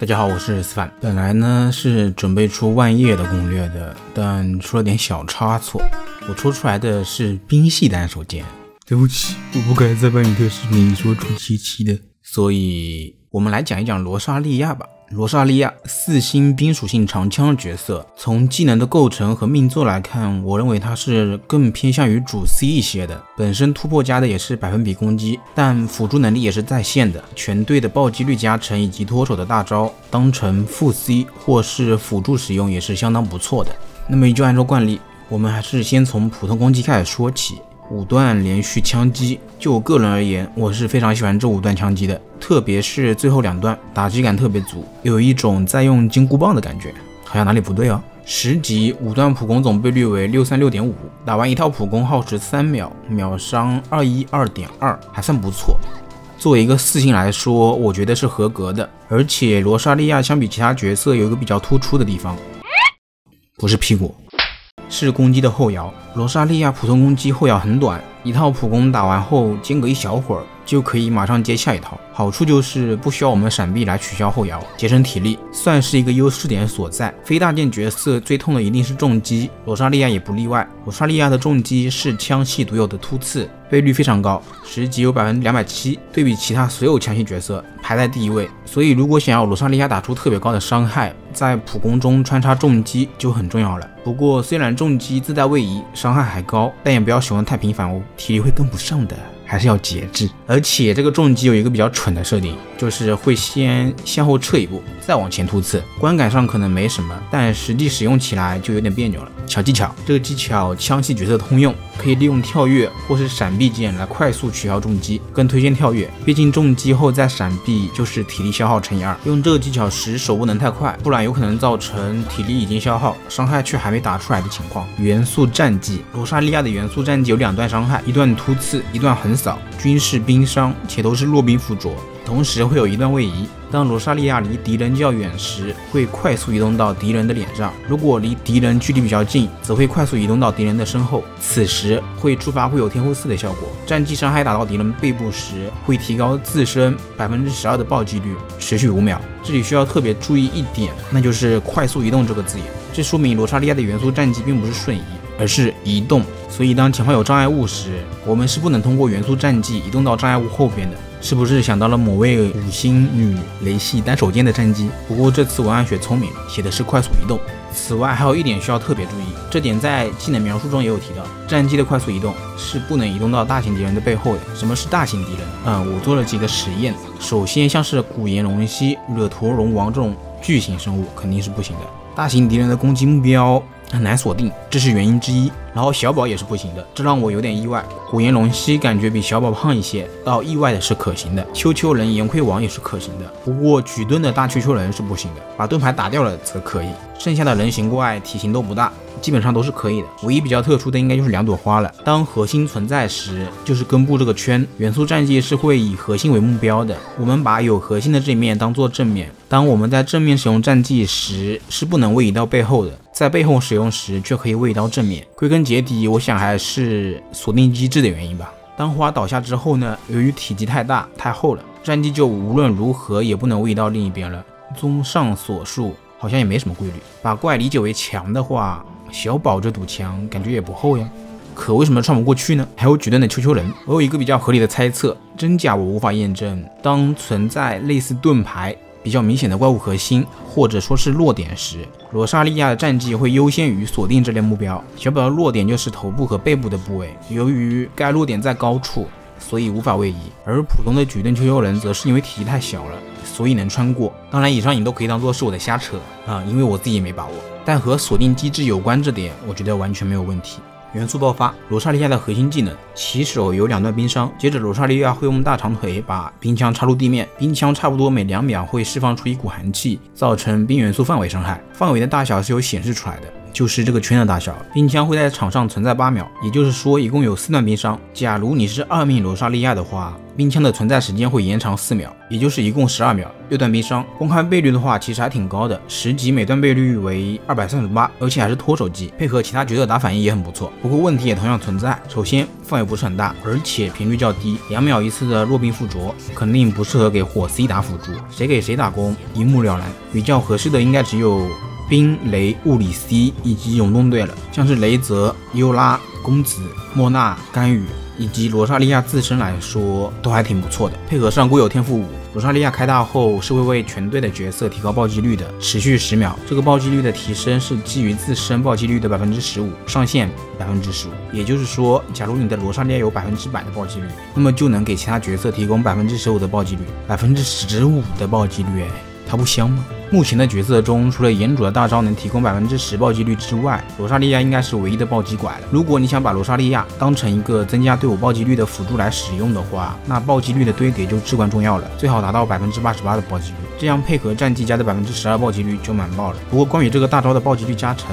大家好，我是思凡。本来呢是准备出万叶的攻略的，但出了点小差错，我抽出来的是冰系单手剑。对不起，我不该在万叶特视频里说出77的。所以我们来讲一讲罗莎莉亚吧。罗莎莉亚4星冰属性长枪角色，从技能的构成和命座来看，我认为它是更偏向于主 C 一些的。本身突破加的也是百分比攻击，但辅助能力也是在线的，全队的暴击率加成以及脱手的大招当成副 C 或是辅助使用也是相当不错的。那么就按照惯例，我们还是先从普通攻击开始说起。5段连续枪击，就我个人而言，我是非常喜欢这5段枪击的，特别是最后2段，打击感特别足，有一种在用金箍棒的感觉，好像哪里不对哦。10级5段普攻总倍率为 636.5， 打完一套普攻耗时3秒，秒伤 212.2， 还算不错。作为一个4星来说，我觉得是合格的。而且罗莎莉亚相比其他角色有一个比较突出的地方，不是屁股，是攻击的后摇。罗莎莉亚普通攻击后摇很短，一套普攻打完后间隔一小会儿就可以马上接下一套，好处就是不需要我们闪避来取消后摇，节省体力，算是一个优势点所在。非大件角色最痛的一定是重击，罗莎莉亚也不例外。罗莎莉亚的重击是枪系独有的突刺，倍率非常高，10级有 270%， 对比其他所有枪系角色排在第1位。所以如果想要罗莎莉亚打出特别高的伤害，在普攻中穿插重击就很重要了。不过虽然重击自带位移，伤害还高，但也不要使用太频繁哦，体力会跟不上的，还是要节制。而且这个重击有一个比较蠢的设定，就是会先向后撤一步，再往前突刺，观感上可能没什么，但实际使用起来就有点别扭了。小技巧，这个技巧枪系角色通用，可以利用跳跃或是闪避键来快速取消重击，更推荐跳跃，毕竟重击后再闪避就是体力消耗乘以2。用这个技巧时手不能太快，不然有可能造成体力已经消耗，伤害却还没打出来的情况。元素战技，罗莎莉亚的元素战技有2段伤害，一段突刺，一段横扫，均是冰伤，且都是弱冰附着，同时会有一段位移。当罗莎莉亚离敌人较远时，会快速移动到敌人的脸上，如果离敌人距离比较近，则会快速移动到敌人的身后，此时会触发会有天护4的效果。战技伤害打到敌人背部时，会提高自身 12% 的暴击率，持续5秒。这里需要特别注意一点，那就是快速移动这个字眼，这说明罗莎莉亚的元素战技并不是瞬移，而是移动。所以当前方有障碍物时，我们是不能通过元素战技移动到障碍物后边的。是不是想到了某位5星女雷系单手剑的战绩？不过这次文案学聪明了，写的是快速移动。此外还有一点需要特别注意，这点在技能描述中也有提到，战绩的快速移动是不能移动到大型敌人的背后的。什么是大型敌人？我做了几个实验，首先像是古岩龙蜥、惹驼龙王这种巨型生物肯定是不行的，大型敌人的攻击目标很难锁定，这是原因之一。然后小宝也是不行的，这让我有点意外。古岩龙蜥感觉比小宝胖一些，到意外的是可行的。丘丘人岩盔王也是可行的，不过举盾的大丘丘人是不行的，把盾牌打掉了则可以。剩下的人形怪体型都不大，基本上都是可以的。唯一比较特殊的应该就是2朵花了。当核心存在时，就是根部这个圈，元素战技是会以核心为目标的。我们把有核心的这面当做正面，当我们在正面使用战技时，是不能位移到背后的，在背后使用时却可以位移到正面。归根结底，我想还是锁定机制的原因吧。当花倒下之后呢，由于体积太大太厚了，战技就无论如何也不能位移到另一边了。综上所述，好像也没什么规律。把怪理解为墙的话，小宝这堵墙感觉也不厚呀，可为什么穿不过去呢？还有举盾的丘丘人，我有一个比较合理的猜测，真假我无法验证。当存在类似盾牌比较明显的怪物核心，或者说是落点时，罗莎莉亚的战绩会优先于锁定这类目标。小宝的落点就是头部和背部的部位，由于该落点在高处，所以无法位移。而普通的举盾丘丘人则是因为体积太小了，所以能穿过。当然以上你都可以当做是我的瞎扯因为我自己也没把握，但和锁定机制有关这点我觉得完全没有问题。元素爆发，罗莎莉亚的核心技能，起手有2段冰伤，接着罗莎莉亚会用大长腿把冰枪插入地面，冰枪差不多每2秒会释放出一股寒气，造成冰元素范围伤害，范围的大小是有显示出来的，就是这个圈的大小。冰枪会在场上存在8秒，也就是说一共有4段冰伤。假如你是2命罗莎莉亚的话，冰枪的存在时间会延长4秒，也就是一共12秒，6段冰伤。公开倍率的话其实还挺高的，10级每段倍率为238，而且还是脱手机，配合其他角色打反应也很不错。不过问题也同样存在，首先范围不是很大，而且频率较低，2秒一次的弱冰附着肯定不适合给火 C 打辅助，谁给谁打工一目了然。比较合适的应该只有冰雷物理 C 以及永动队了，像是雷泽、优拉、公子、莫娜、甘雨以及罗莎莉亚自身来说都还挺不错的，配合上固有天赋5，罗莎莉亚开大后是会为全队的角色提高暴击率的，持续10秒。这个暴击率的提升是基于自身暴击率的15%，上限15%。也就是说，假如你的罗莎莉亚有100%的暴击率，那么就能给其他角色提供15%的暴击率，15%的暴击率，它不香吗？目前的角色中，除了岩主的大招能提供10%暴击率之外，罗莎莉亚应该是唯一的暴击拐了。如果你想把罗莎莉亚当成一个增加队伍暴击率的辅助来使用的话，那暴击率的堆叠就至关重要了，最好达到88%的暴击率，这样配合战绩加的12%暴击率就满爆了。不过关于这个大招的暴击率加成，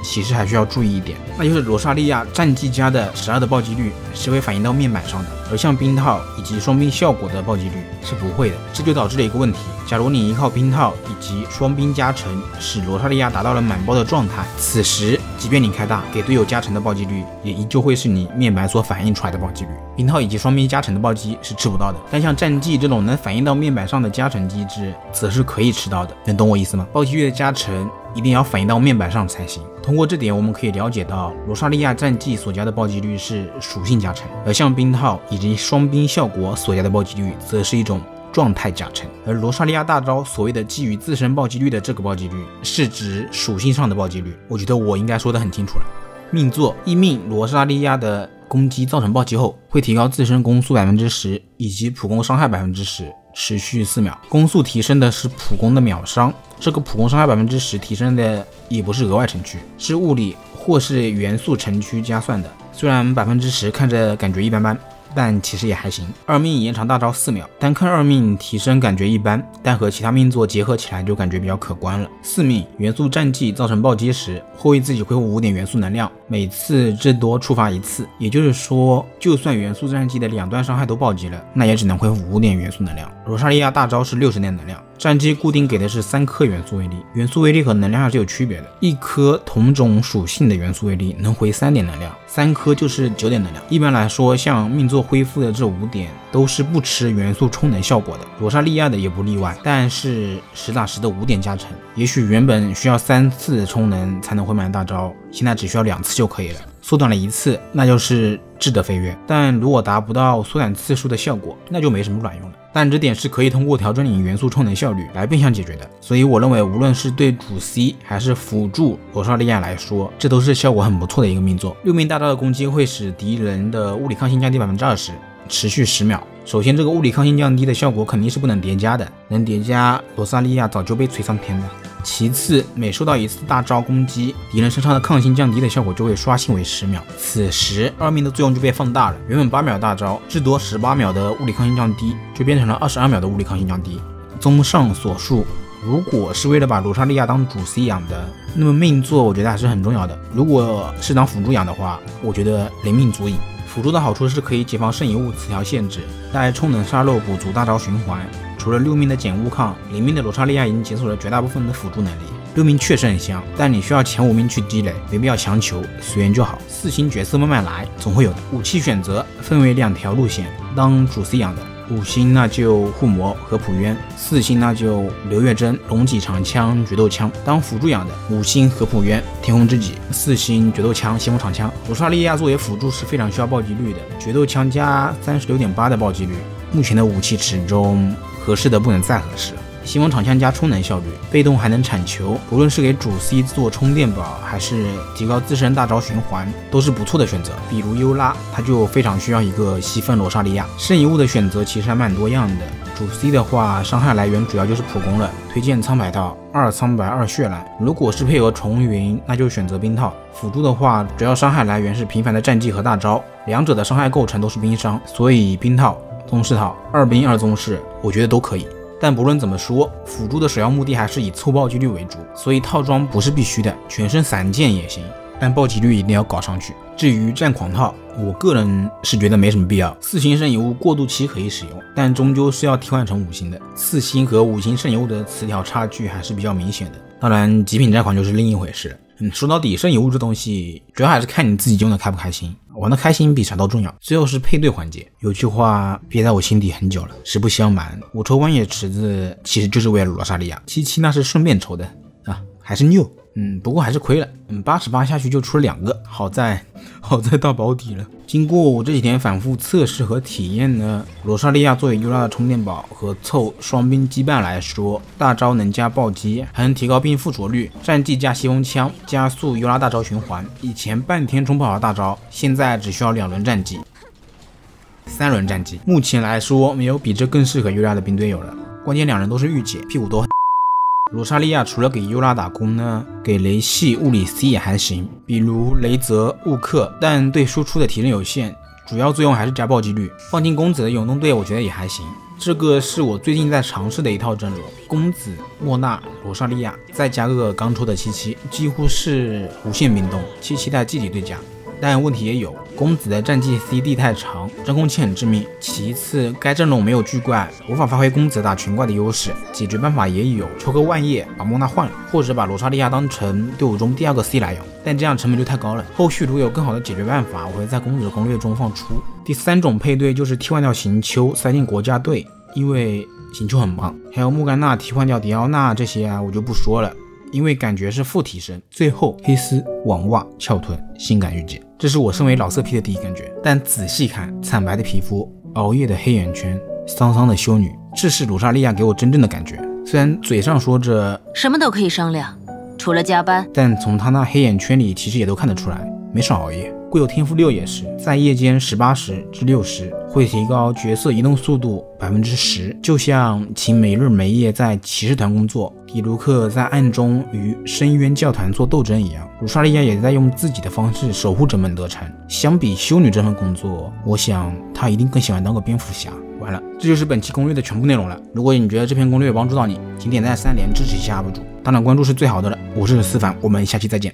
其实还需要注意一点，那就是罗莎莉亚战绩加的12的暴击率是会反映到面板上的，而像冰套以及双冰效果的暴击率是不会的。这就导致了一个问题，假如你依靠冰套以及双冰加成使罗莎莉亚达到了满爆的状态，此时即便你开大给队友加成的暴击率也依旧会是你面板所反映出来的暴击率，冰套以及双冰加成的暴击是吃不到的，但像战绩这种能反映到面板上的加成机制则是可以吃到的，能懂我意思吗？暴击率的加成一定要反映到面板上才行。通过这点我们可以了解到，罗莎莉亚战绩所加的暴击率是属性加成，而像冰套以及双冰效果所加的暴击率则是一种状态加成。而罗莎莉亚大招所谓的基于自身暴击率的这个暴击率是指属性上的暴击率，我觉得我应该说得很清楚了。命座一命罗莎莉亚的攻击造成暴击后，会提高自身攻速10%以及普攻伤害10%，持续4秒。攻速提升的是普攻的秒伤，这个普攻伤害10%提升的也不是额外城区，是物理或是元素城区加算的。虽然10%看着感觉一般般，但其实也还行。2命延长大招4秒，单看2命提升感觉一般，但和其他命座结合起来就感觉比较可观了。4命元素战绩造成暴击时，后卫自己恢复5点元素能量，每次至多触发1次，也就是说，就算元素战绩的2段伤害都暴击了，那也只能恢复5点元素能量。罗莎莉亚大招是60点能量，战绩固定给的是3颗元素威力，元素威力和能量还是有区别的，一颗同种属性的元素威力能回3点能量，3颗就是9点能量。一般来说，像命座恢复的这5点都是不吃元素充能效果的，罗莎莉亚的也不例外，但是实打实的5点加成，也许原本需要3次充能才能回满大招，现在只需要2次就可以了，缩短了1次，那就是质的飞跃。但如果达不到缩短次数的效果，那就没什么卵用了。但这点是可以通过调整你元素充能效率来变相解决的，所以我认为无论是对主 C 还是辅助罗莎莉亚来说，这都是效果很不错的一个命座。6命大招的攻击会使敌人的物理抗性降低20%，持续10秒。首先这个物理抗性降低的效果肯定是不能叠加的，能叠加罗莎莉亚早就被锤上天了。其次，每受到1次大招攻击，敌人身上的抗性降低的效果就会刷新为10秒，此时2命的作用就被放大了，原本8秒大招至多18秒的物理抗性降低就变成了22秒的物理抗性降低。综上所述，如果是为了把罗莎莉亚当主 C 养的，那么命座我觉得还是很重要的，如果是当辅助养的话，我觉得0命足矣。辅助的好处是可以解放圣遗物词条限制，带充能沙漏补足大招循环。除了6命的减物抗，0命的罗莎莉亚已经解锁了绝大部分的辅助能力。6命确实很香，但你需要前5命去积累，没必要强求，随缘就好。4星角色慢慢来，总会有的。武器选择分为2条路线，当主 C 养的5星那就护魔和普渊，4星那就流月针、龙脊长枪、决斗枪。当辅助养的5星和普渊、天空之戟，4星决斗枪、先锋长枪。罗莎莉亚作为辅助是非常需要暴击率的，决斗枪加36.8的暴击率，目前的武器池中合适的不能再合适了。先锋长枪加充能效率，被动还能铲球，不论是给主 C 做充电宝，还是提高自身大招循环，都是不错的选择。比如优拉，他就非常需要一个吸分罗莎莉亚。圣遗物的选择其实还蛮多样的，主 C 的话，伤害来源主要就是普攻了，推荐苍白套，2苍白2血蓝。如果是配合重云，那就选择冰套。辅助的话，主要伤害来源是频繁的战绩和大招，两者的伤害构成都是冰伤，所以冰套、宗室套、2冰2宗室，我觉得都可以。但不论怎么说，辅助的首要目的还是以凑爆击率为主，所以套装不是必须的，全身散件也行，但暴击率一定要搞上去。至于战狂套，我个人是觉得没什么必要。4星圣遗物过渡期可以使用，但终究是要替换成5星的。4星和5星圣遗物的词条差距还是比较明显的。当然，极品战狂就是另一回事了。说到底，圣遗物这东西主要还是看你自己用的开不开心，玩的开心比啥都重要。最后是配对环节，有句话憋在我心底很久了，实不相瞒，我抽万叶池子其实就是为了罗莎莉亚，77那是顺便抽的啊，还是new。不过还是亏了，88下去就出了2个，好在到保底了。经过我这几天反复测试和体验呢，罗莎莉亚作为优拉的充电宝和凑双兵羁绊来说，大招能加暴击，还能提高兵附着率，战技加西风枪，加速优拉大招循环。以前半天冲不好的大招，现在只需要2轮战绩、3轮战绩。目前来说，没有比这更适合优拉的兵队友了。关键2人都是御姐，屁股都很。罗莎莉亚除了给优拉打工呢，给雷系物理 C 也还行，比如雷泽、雾克，但对输出的提升有限，主要作用还是加暴击率。放进公子的永动队我觉得也还行，这个是我最近在尝试的一套阵容，公子、莫娜、罗莎莉亚，再加个刚出的77，几乎是无限冰冻，77带机体对家。但问题也有，公子的战绩 CD 太长，真空期很致命。其次，该阵容没有巨怪，无法发挥公子打群怪的优势。解决办法也有，抽个万叶把莫娜换了，或者把罗莎莉亚当成队伍中第2个 C 来用，但这样成本就太高了。后续如果有更好的解决办法，我会在公子的攻略中放出。第3种配对就是替换掉行秋，塞进国家队，因为行秋很棒。还有莫甘娜替换掉迪奥娜这些我就不说了，因为感觉是负提升。最后黑丝、网袜、翘臀、性感御姐，这是我身为老色批的第一感觉。但仔细看，惨白的皮肤、熬夜的黑眼圈、桑桑的修女，这是罗莎莉亚给我真正的感觉。虽然嘴上说着什么都可以商量，除了加班，但从她那黑眼圈里其实也都看得出来，没少熬夜。固有天赋6也是，在夜间18时至60会提高角色移动速度10%，就像其没日没夜在骑士团工作，迪卢克在暗中与深渊教团做斗争一样。罗莎莉亚也在用自己的方式守护着门德禅。相比修女这份工作，我想她一定更喜欢当个蝙蝠侠。完了，这就是本期攻略的全部内容了。如果你觉得这篇攻略有帮助到你，请点赞3连支持一下UP主，当然关注是最好的了。我是思凡，我们下期再见。